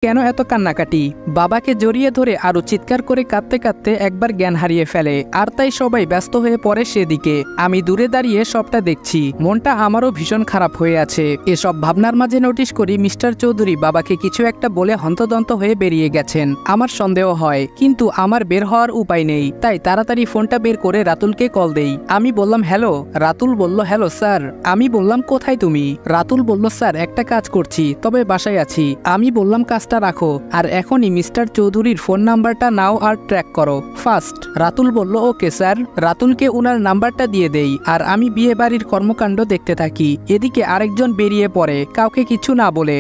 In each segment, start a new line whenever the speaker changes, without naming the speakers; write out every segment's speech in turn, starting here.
কেন এত কান্নাকাটি? বাবাকে জড়িয়ে ধরে আরো চিৎকার করে কাঁদতে কাঁদতে একবার জ্ঞান হারিয়ে ফেলে, আর তাই সবাই ব্যস্ত হয়ে পড়ে সেদিকে। আমি দূরে দাঁড়িয়ে সবটা দেখছি, মনটা আমারও ভীষণ খারাপ হয়ে আছে। এসব ভাবনার মাঝে নোটিশ করি মিস্টার চৌধুরী বাবাকে কিছু একটা বলে হন্তদন্ত হয়ে বেরিয়ে গেছেন। আমার সন্দেহ হয়, কিন্তু আমার বের হওয়ার উপায় নেই, তাই তাড়াতাড়ি ফোনটা বের করে রাতুলকে কল দেই। আমি বললাম হ্যালো। রাতুল বলল হ্যালো স্যার। আমি বললাম কোথায় তুমি? রাতুল বলল স্যার একটা কাজ করছি, তবে বাসায় আছি। আমি বললাম কাজটা রাখো, আর এখনই মিস্টার চৌধুরীর ফোন নাম্বারটা নাও আর ট্র্যাক করো ফার্স্ট। রাতুল বলল ওকে স্যার। রাতুলকে উনার নাম্বারটা দিয়ে দেই, আর আমি বিয়ে বাড়ির কর্মকাণ্ড দেখতে থাকি। এদিকে আরেকজন বেরিয়ে পড়ে, কাউকে কিছু না বলে।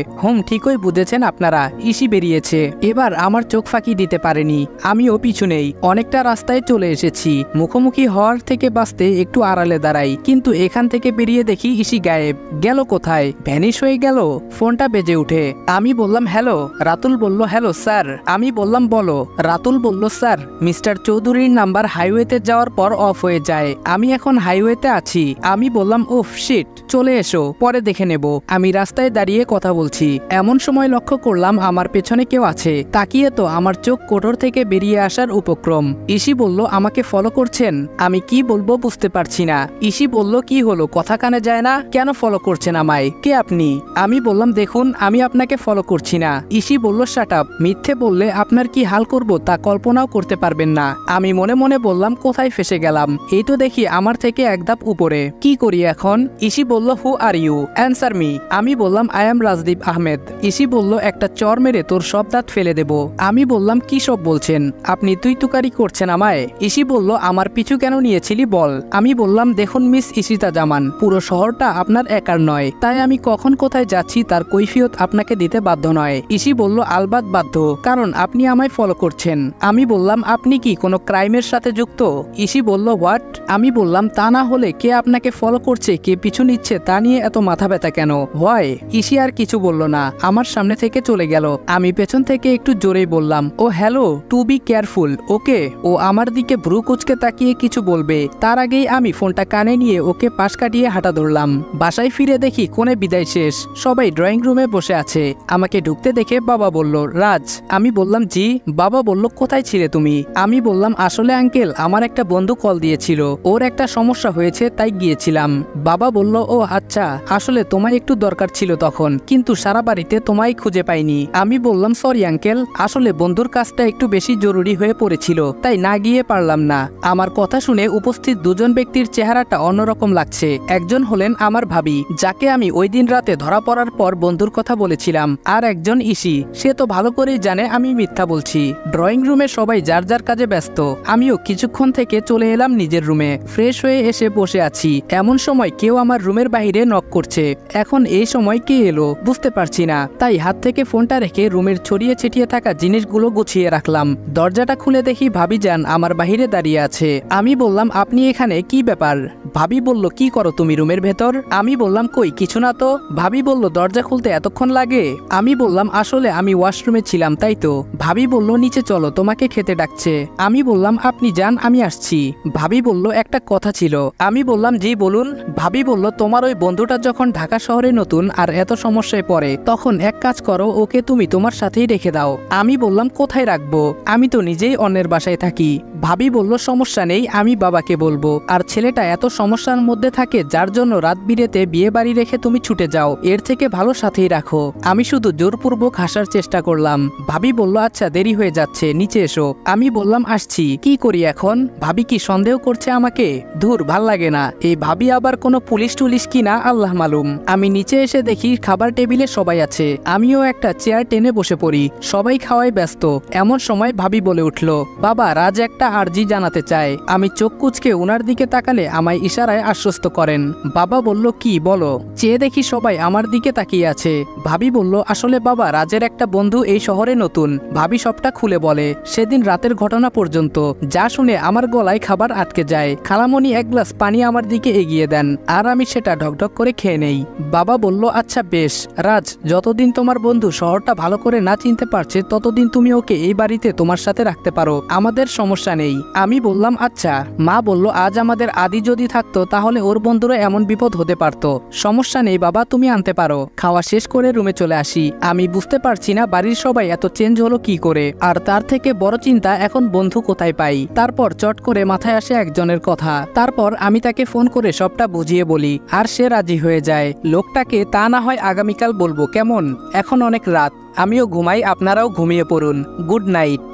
ঠিকই বুঝেছেন আপনারা, ইসি বেরিয়েছে। এবার আমার চোখ ফাঁকি দিতে পারেনি, আমিও পিছু নেই। অনেকটা রাস্তায় চলে এসেছি, মুখোমুখি হওয়ার থেকে বাঁচতে একটু আড়ালে দাঁড়াই, কিন্তু এখান থেকে বেরিয়ে দেখি ইসি গায়েব। গেল কোথায়? ভ্যানিশ হয়ে গেল। ফোনটা বেজে উঠে। আমি বললাম হ্যালো। রাতুল বলল হ্যালো স্যার। আমি বললাম বলো। রাতুল বলল স্যার মিস্টার চৌধুরীর নাম্বার হাইওয়েতে যাওয়ার পর অফ হয়ে যায়, আমি এখন হাইওয়েতে আছি। আমি বললাম উফ শিট, চলে এসো, পরে দেখে নেব। আমি রাস্তায় দাঁড়িয়ে কথা বলছি, এমন সময় লক্ষ্য করলাম আমার পেছনে কেউ আছে। তাকিয়ে তো আমার চোখ কোটর থেকে বেরিয়ে আসার উপক্রম। ইসি বলল আমাকে ফলো করছেন? আমি কি বলবো বুঝতে পারছি না। ইসি বলল কি হলো, কথা কানে যায় না? কেন ফলো করছেন আমায়? কে আপনি? আমি বললাম দেখুন আমি আপনাকে ফলো করছি না। ইসি বলল শাট আপ, মিথ্যে বললে আপনার কি হাল করব তা কল্পনাও করতে পারবেন না। আমি মনে মনে বললাম কোথায় ফেসে গেলাম, এই তো দেখি আমার থেকে এক ধাপ উপরে। কি করি এখন? ইসি বলল হু আর ইউ, অ্যান্সার মি। আমি বললাম I am Rajdeep Ahmed. EC বলল একটা চর মেরে তোর সব দাঁত ফেলে দেব। আমি বললাম কি সব বলছেন আপনি, তুই তুকারি করছেন আমায়? ইসি বলল আমার পিছু কেন নিয়েছিলি বল। আমি বললাম দেখুন মিস ইশিতা জামান, পুরো শহরটা আপনার একার নয়, তাই আমি কখন কোথায় যাচ্ছি তার কৈফিয়ত আপনাকে দিতে বাধ্য নয়। ইসি বলল আলবাত বাধ্য, কারণ আপনি আমায় ফলো করছেন। আমি বললাম আপনি কি কোনো ক্রাইমের সাথে যুক্ত? ইসি বলল হোয়াট? আমি বললাম তা না হলে কে আপনাকে ফলো করছে, কে পিছু নিচ্ছে তা নিয়ে এত মাথা ব্যথা কেন? হয়। ইসি আর কিছু বলল না, আমার সামনে থেকে চলে গেল। আমি পেছন থেকে একটু জোরেই বললাম ও hello, to be careful okay. ও আমার দিকে ভ্রু কুচকে তাকিয়ে কিছু বলবে, তার আগেই আমি ফোনটা কানে নিয়ে ওকে পাশ কাটিয়ে হাঁটা ধরলাম। বাসায় ফিরে দেখি কোণে বিদায় শেষ, সবাই ড্রয়িং রুমে বসে আছে। আমাকে ঢুকতে দেখে বাবা বলল রাজ। আমি বললাম জি। বাবা বলল কোথায় ছিলে তুমি? আমি বললাম আসলে আঙ্কেল আমার একটা বন্ধু কল দিয়েছিল, ওর একটা সমস্যা হয়েছে তাই গিয়েছিলাম। বাবা বলল ও আচ্ছা, আসলে তোমায় একটু দরকার ছিল তখন, কিন্তু সারা বাড়িতে তোমায় খুঁজে পাইনি। আমি বললাম সরি আঙ্কেল, আসলে বন্ধুর কাজটা একটু বেশি জরুরি হয়ে পড়েছিল, তাই না গিয়ে পারলাম না। আমার কথা শুনে উপস্থিত দুজন ব্যক্তির চেহারাটা অন্যরকম লাগছে। একজন হলেন আমার ভাবি, যাকে আমি ওই দিন রাতে ধরা পড়ার পর বন্ধুর কথা বলেছিলাম, আর একজন ইসি, সে তো ভালো করেই জানে আমি মিথ্যা বলছি। ড্রয়িং রুমে সবাই যার যার কাজে ব্যস্ত, আমিও কিছুক্ষণ থেকে চলে এলাম নিজের রুমে। ফ্রেশ হয়ে এসে বসে আছি, এমন সময় কেউ আমার রুমের বাইরে নক করছে। এখন এই সময় কে এলো বুঝতে পারছি না, তাই হাত থেকে ফোনটা রেখে রুমের ছড়িয়ে ছিটিয়ে থাকা জিনিসগুলো গুছিয়ে রাখলাম। দরজাটা খুলে দেখি ভাবি যান আমার বাহিরে দাঁড়িয়ে আছে। আমি বললাম আপনি এখানে, কি ব্যাপার? ভাবি বলল কি করো তুমি রুমের ভেতর? আমি বললাম কই কিছু না তো। ভাবি বলল দরজা খুলতে এতক্ষণ লাগে? আমি বললাম আসলে আমি ওয়াশরুমে ছিলাম তাই তো। ভাবি বলল নিচে চলো, তোমাকে খেতে ডাকছে। আমি বললাম আপনি যান, আমি আসছি। ভাবি বলল একটা কথা ছিল। আমি বললাম জি বলুন। ভাবি বলল তোমার ওই বন্ধুটা যখন ঢাকা শহরে নতুন আর এত সমস্যায় পড়ে, তখন এক কাজ করো, ওকে তুমি তোমার সাথেই রেখে দাও। আমি বললাম কোথায় রাখবো, আমি তো নিজেই অন্যের বাসায় থাকি। ভাবি বলল সমস্যা নেই, আমি বাবাকে বলবো। আর ছেলেটা এত সমস্যার মধ্যে থাকে যার জন্য রাত বিরেতে বিয়ে বাড়ি রেখে তুমি ছুটে যাও, এর থেকে ভালো সাথেই রাখো। আমি শুধু জোরপূর্বক হাসার চেষ্টা করলাম। ভাবি বলল আচ্ছা দেরি হয়ে যাচ্ছে, নিচে এসো। আমি বললাম আসছি। কি করি এখন? ভাবি কি সন্দেহ করছে আমাকে? ধুর, ভাল লাগে না। এই ভাবি আবার কোনো পুলিশ টুলিশ কিনা আল্লাহ মালুম। আমি নিচে এসে দেখি খাবার টেবিলে সবাই আছে, আমিও একটা চেয়ার টেনে বসে পড়ি। সবাই খাওয়ায় ব্যস্ত। এমন সময় ভাবি বলে উঠল বাবা রাজ একটা আর্জি জানাতে চায়। আমি চোখ কুচকে ওনার দিকে তাকালে আমায় ইশারায় আশ্বস্ত করেন। বাবা বলল কি বলো। চেয়ে দেখি সবাই আমার দিকে তাকিয়ে আছে। ভাবি বলল আসলে বাবা রাজের একটা বন্ধু এই শহরে নতুন। ভাবি সবটা খুলে বলে, সেদিন রাতের ঘটনা পর্যন্ত। যা শুনে আমার গলায় খাবার আটকে যায়। খালামণি এক গ্লাস পানি আমার দিকে এগিয়ে দেন, আর আমি সেটা ঢকঢক করে খেয়ে নেই। বাবা বলল আচ্ছা বেশ রাজ, যতদিন তোমার বন্ধু শহরটা ভালো করে না চিনতে পারছে ততদিন তুমি ওকে এই বাড়িতে তোমার সাথে রাখতে পারো, আমাদের সমস্যা নেই। আমি বললাম আচ্ছা। মা বলল আজ আমাদের আদি যদি থাকতো তাহলে ওর বন্ধুরা এমন বিপদ হতে পারতো। সমস্যা নেই বাবা, তুমি আনতে পারো। খাওয়া শেষ করে রুমে চলে আসি। আমি বুঝতে পারছি না বাড়ির সবাই এত চেঞ্জ হলো কি করে। আর তার থেকে বড় চিন্তা, এখন বন্ধু কোথায় পাই। তারপর চট করে মাথায় আসে একজনের কথা। তারপর আমি তাকে ফোন করে সবটা বুঝিয়ে বলি, আর সে রাজি হয়ে যায়। লোকটাকে তা না হয় আগামীকাল বলবো, কেমন? এখন অনেক রাত, আমিও ঘুমাই, আপনারাও ঘুমিয়ে পড়ুন। Good night.